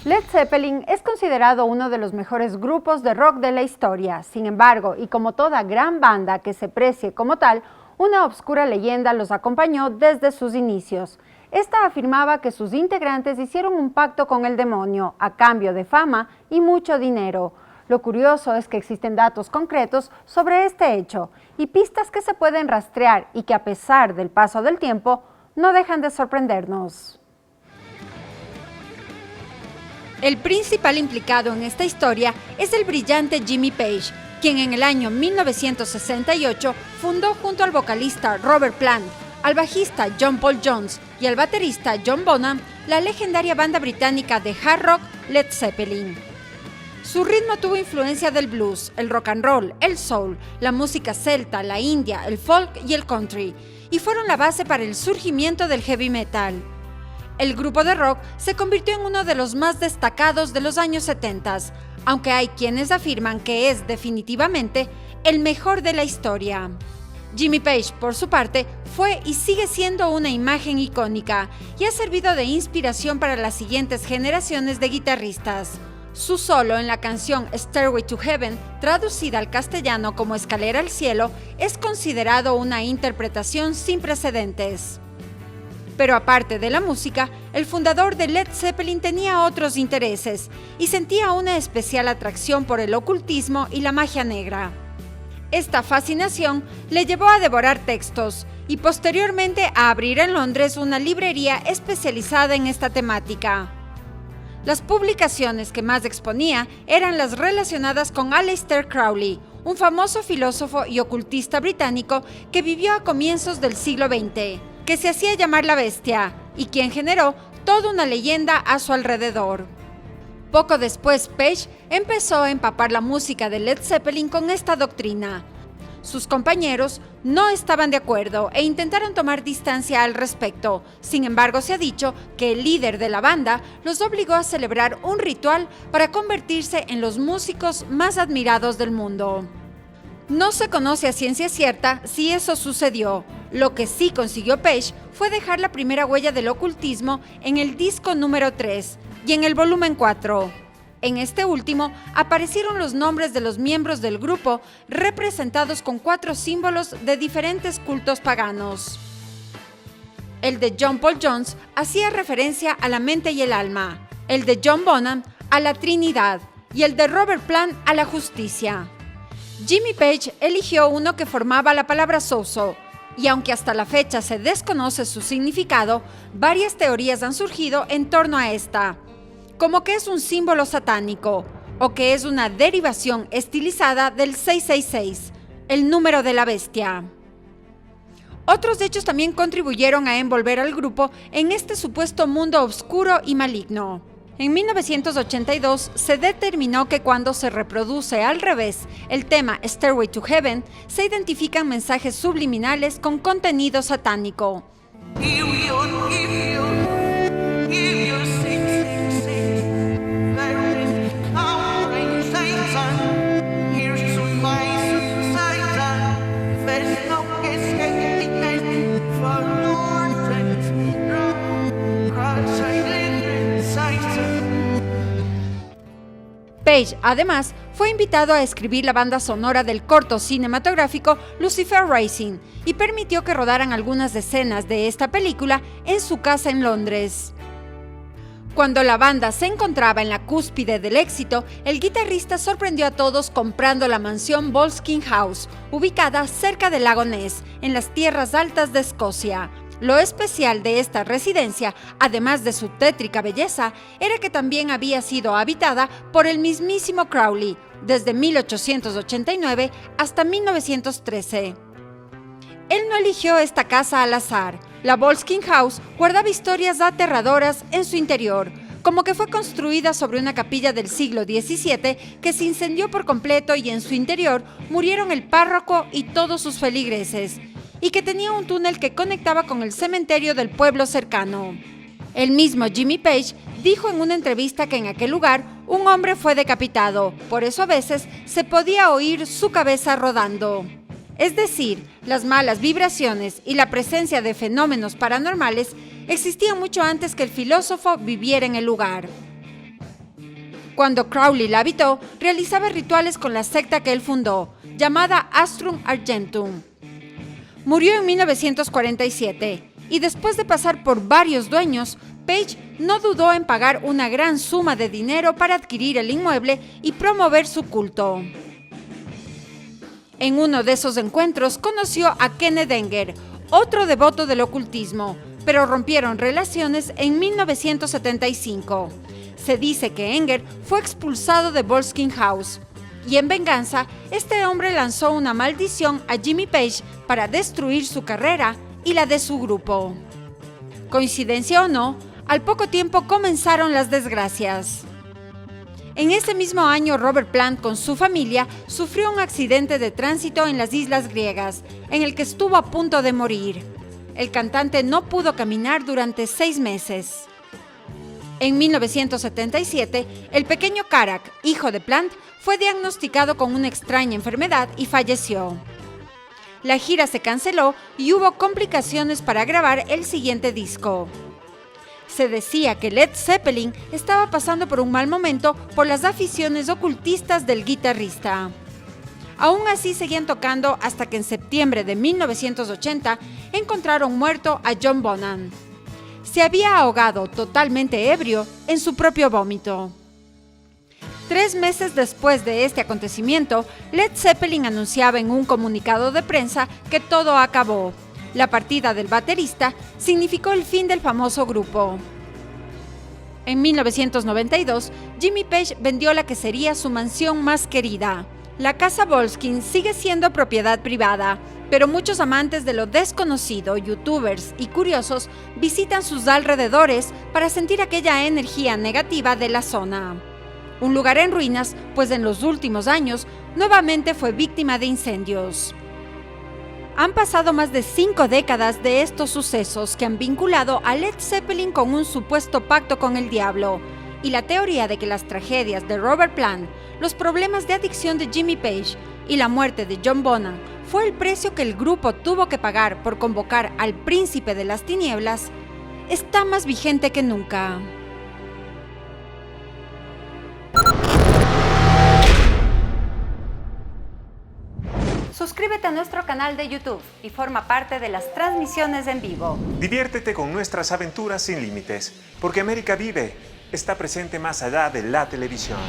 Led Zeppelin es considerado uno de los mejores grupos de rock de la historia. Sin embargo, y como toda gran banda que se precie como tal, una obscura leyenda los acompañó desde sus inicios. Esta afirmaba que sus integrantes hicieron un pacto con el demonio a cambio de fama y mucho dinero. Lo curioso es que existen datos concretos sobre este hecho y pistas que se pueden rastrear y que a pesar del paso del tiempo no dejan de sorprendernos. El principal implicado en esta historia es el brillante Jimmy Page, quien en el año 1968 fundó junto al vocalista Robert Plant, al bajista John Paul Jones y al baterista John Bonham la legendaria banda británica de hard rock Led Zeppelin. Su ritmo tuvo influencia del blues, el rock and roll, el soul, la música celta, la india, el folk y el country, y fueron la base para el surgimiento del heavy metal. El grupo de rock se convirtió en uno de los más destacados de los años 70, aunque hay quienes afirman que es definitivamente el mejor de la historia. Jimmy Page, por su parte, fue y sigue siendo una imagen icónica y ha servido de inspiración para las siguientes generaciones de guitarristas. Su solo en la canción Stairway to Heaven, traducida al castellano como Escalera al Cielo, es considerado una interpretación sin precedentes. Pero aparte de la música, el fundador de Led Zeppelin tenía otros intereses y sentía una especial atracción por el ocultismo y la magia negra. Esta fascinación le llevó a devorar textos y posteriormente a abrir en Londres una librería especializada en esta temática. Las publicaciones que más exponía eran las relacionadas con Aleister Crowley, un famoso filósofo y ocultista británico que vivió a comienzos del siglo XX, que se hacía llamar la Bestia y quien generó toda una leyenda a su alrededor. Poco después, Page empezó a empapar la música de Led Zeppelin con esta doctrina. Sus compañeros no estaban de acuerdo e intentaron tomar distancia al respecto. Sin embargo, se ha dicho que el líder de la banda los obligó a celebrar un ritual para convertirse en los músicos más admirados del mundo. No se conoce a ciencia cierta si eso sucedió. Lo que sí consiguió Page fue dejar la primera huella del ocultismo en el disco número 3 y en el volumen 4. En este último aparecieron los nombres de los miembros del grupo representados con 4 símbolos de diferentes cultos paganos. El de John Paul Jones hacía referencia a la mente y el alma, el de John Bonham a la Trinidad y el de Robert Plant a la justicia. Jimmy Page eligió uno que formaba la palabra Soso, y aunque hasta la fecha se desconoce su significado, varias teorías han surgido en torno a esta, como que es un símbolo satánico, o que es una derivación estilizada del 666, el número de la bestia. Otros hechos también contribuyeron a envolver al grupo en este supuesto mundo oscuro y maligno. En 1982 se determinó que cuando se reproduce al revés el tema Stairway to Heaven, se identifican mensajes subliminales con contenido satánico. Page, además, fue invitado a escribir la banda sonora del corto cinematográfico Lucifer Rising y permitió que rodaran algunas escenas de esta película en su casa en Londres. Cuando la banda se encontraba en la cúspide del éxito, el guitarrista sorprendió a todos comprando la mansión Boleskine House, ubicada cerca del lago Ness, en las tierras altas de Escocia. Lo especial de esta residencia, además de su tétrica belleza, era que también había sido habitada por el mismísimo Crowley desde 1889 hasta 1913. Él no eligió esta casa al azar. La Boleskine House guardaba historias aterradoras en su interior, como que fue construida sobre una capilla del siglo XVII que se incendió por completo y en su interior murieron el párroco y todos sus feligreses, y que tenía un túnel que conectaba con el cementerio del pueblo cercano. El mismo Jimmy Page dijo en una entrevista que en aquel lugar un hombre fue decapitado, por eso a veces se podía oír su cabeza rodando. Es decir, las malas vibraciones y la presencia de fenómenos paranormales existían mucho antes que el filósofo viviera en el lugar. Cuando Crowley la habitó, realizaba rituales con la secta que él fundó, llamada Astrum Argentum. Murió en 1947 y después de pasar por varios dueños, Page no dudó en pagar una gran suma de dinero para adquirir el inmueble y promover su culto. En uno de esos encuentros conoció a Kenneth Enger, otro devoto del ocultismo, pero rompieron relaciones en 1975. Se dice que Enger fue expulsado de Boleskine House. Y en venganza, este hombre lanzó una maldición a Jimmy Page para destruir su carrera y la de su grupo. Coincidencia o no, al poco tiempo comenzaron las desgracias. En ese mismo año, Robert Plant con su familia sufrió un accidente de tránsito en las islas griegas, en el que estuvo a punto de morir. El cantante no pudo caminar durante 6 meses. En 1977, el pequeño Karak, hijo de Plant, fue diagnosticado con una extraña enfermedad y falleció. La gira se canceló y hubo complicaciones para grabar el siguiente disco. Se decía que Led Zeppelin estaba pasando por un mal momento por las aficiones ocultistas del guitarrista. Aún así seguían tocando hasta que en septiembre de 1980 encontraron muerto a John Bonham. Se había ahogado totalmente ebrio en su propio vómito. 3 meses después de este acontecimiento, Led Zeppelin anunciaba en un comunicado de prensa que todo acabó. La partida del baterista significó el fin del famoso grupo. En 1992, Jimmy Page vendió la que sería su mansión más querida. La casa Boleskine sigue siendo propiedad privada, pero muchos amantes de lo desconocido, youtubers y curiosos visitan sus alrededores para sentir aquella energía negativa de la zona. Un lugar en ruinas, pues en los últimos años nuevamente fue víctima de incendios. Han pasado más de 5 décadas de estos sucesos que han vinculado a Led Zeppelin con un supuesto pacto con el diablo, y la teoría de que las tragedias de Robert Plant, los problemas de adicción de Jimmy Page y la muerte de John Bonham fue el precio que el grupo tuvo que pagar por convocar al príncipe de las tinieblas, está más vigente que nunca. Suscríbete a nuestro canal de YouTube y forma parte de las transmisiones en vivo. Diviértete con nuestras aventuras sin límites, porque América Vive está presente más allá de la televisión.